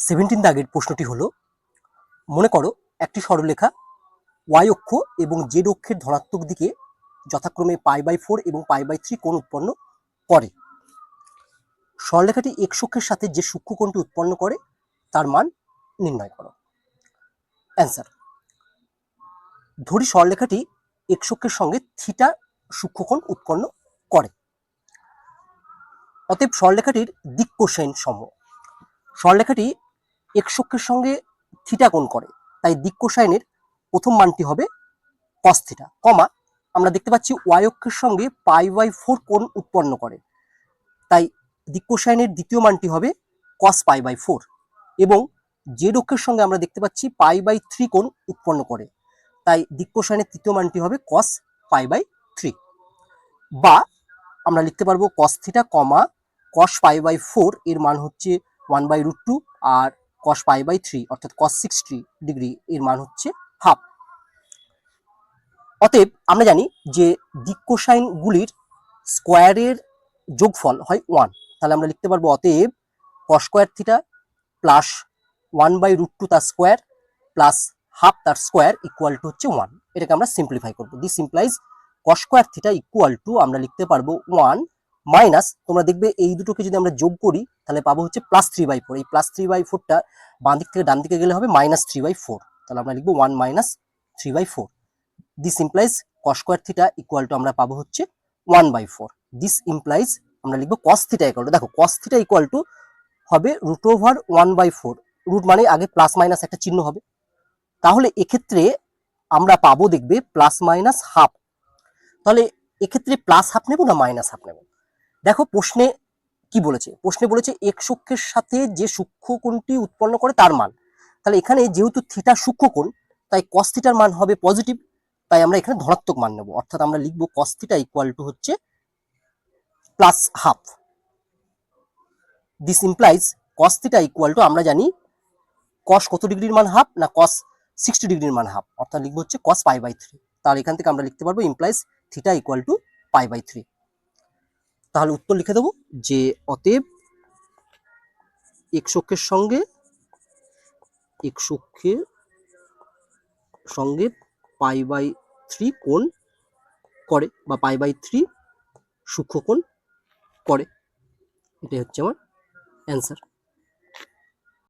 17 দাগের প্রশ্নটি হলো, মনে করো একটি সরলরেখা ওয়াই অক্ষ এবং জেড অক্ষের ধনাত্মক দিকে যথাক্রমে π/4 এবং π/3 কোণ উৎপন্ন করে। সরলরেখাটি এক্স অক্ষের সাথে যে সূক্ষ্ম কোণটি উৎপন্ন করে তার মান নির্ণয় করো। অ্যান্সার: ধরি সরলরেখাটি এক্স অক্ষের সঙ্গে থিটা সূক্ষ্ম কোণ উৎপন্ন করে। অতএব সরলরেখাটির দিক কোসাইন সম। সরলরেখাটি এক্স অক্ষের সঙ্গে থিটা কোণ করে, তাই দিক কোসাইনের প্রথম মানটি হবে কস থিটা, কমা আমরা দেখতে পাচ্ছি ওয়াই অক্ষের সঙ্গে π/4 কোণ উৎপন্ন করে, তাই দিক কোসাইনের দ্বিতীয় মানটি হবে কস π/4, এবং জেড অক্ষের সঙ্গে আমরা দেখতে পাচ্ছি π/3 কোণ উৎপন্ন করে, তাই দিক কোসাইনের তৃতীয় মানটি হবে কস π/3। বা আমরা লিখতে পারবো কস থিটা কমা কস π/4 এর মান হচ্ছে 1/√2, আর কস π/3 অর্থাৎ কস 60 ডিগ্রি এর মান হচ্ছে হাফ। অতএব আমরা জানি যে দিক কোসাইনগুলির স্কোয়ারের যোগফল হয় 1, তাহলে আমরা লিখতে পারবো অতএব কস স্কোয়ার থিটা প্লাস 1/√2 তার স্কোয়ার প্লাস হাফ তার স্কোয়ার ইকুয়াল টু হচ্ছে 1। এটাকে আমরা সিম্পলিফাই করবো। This implies cos square theta equal to আমরা লিখতে পারবো 1 মাইনাস, তোমরা দেখবে এই দুটোকে যদি আমরা যোগ করি তাহলে পাবো হচ্ছে +3/4। এই +3/4টা বাঁ দিক থেকে ডান দিকে গেলে হবে -3/4, তাহলে আমরা লিখবো 1 - 3/4। This implies cos square theta equal to আমরা পাবো হচ্ছে 1/4। দিস ইমপ্লাইজ আমরা লিখবো কস থিটা ইকুয়াল টু, দেখো কস থিটা ইকুয়াল টু হবে √1/4, রুট মানে আগে প্লাস মাইনাস একটা চিহ্ন হবে, তাহলে এক্ষেত্রে আমরা পাবো দেখবে প্লাস মাইনাস হাফ। তাহলে এক্ষেত্রে প্লাস হাফ নেব না মাইনাস হাফ নেব? দেখো প্রশ্নে কি বলেছে, প্রশ্নে বলেছে এক্স অক্ষের সাথে যে সূক্ষ্ম কোণটি উৎপন্ন করে তার মান। তাহলে এখানে যেহেতু থিটা সূক্ষ্ম কোণ, তাই কস থিটার মান হবে পজিটিভ, তাই আমরা এখানে ধনাত্মক মান নেব, অর্থাৎ আমরা লিখবো কস থিটা ইকুয়াল টু হচ্ছে plus half. This implies cos theta equal to, আমরা জানি কস কত ডিগ্রির মান হাফ, না কস 60 ডিগ্রির মান হাফ, অর্থাৎ লিখবো হচ্ছে কস π/3। তাহলে এখান থেকে আমরা লিখতে পারবো ইমপ্লাইজ থিটা ইকুয়াল টু π/3। তাহলে উত্তর লিখে দেবো যে অতএব এক্স অক্ষের সঙ্গে π/3 কোণ করে বা π/3 সূক্ষ্ম কোণ করে। এটাই হচ্ছে আমার অ্যান্সার।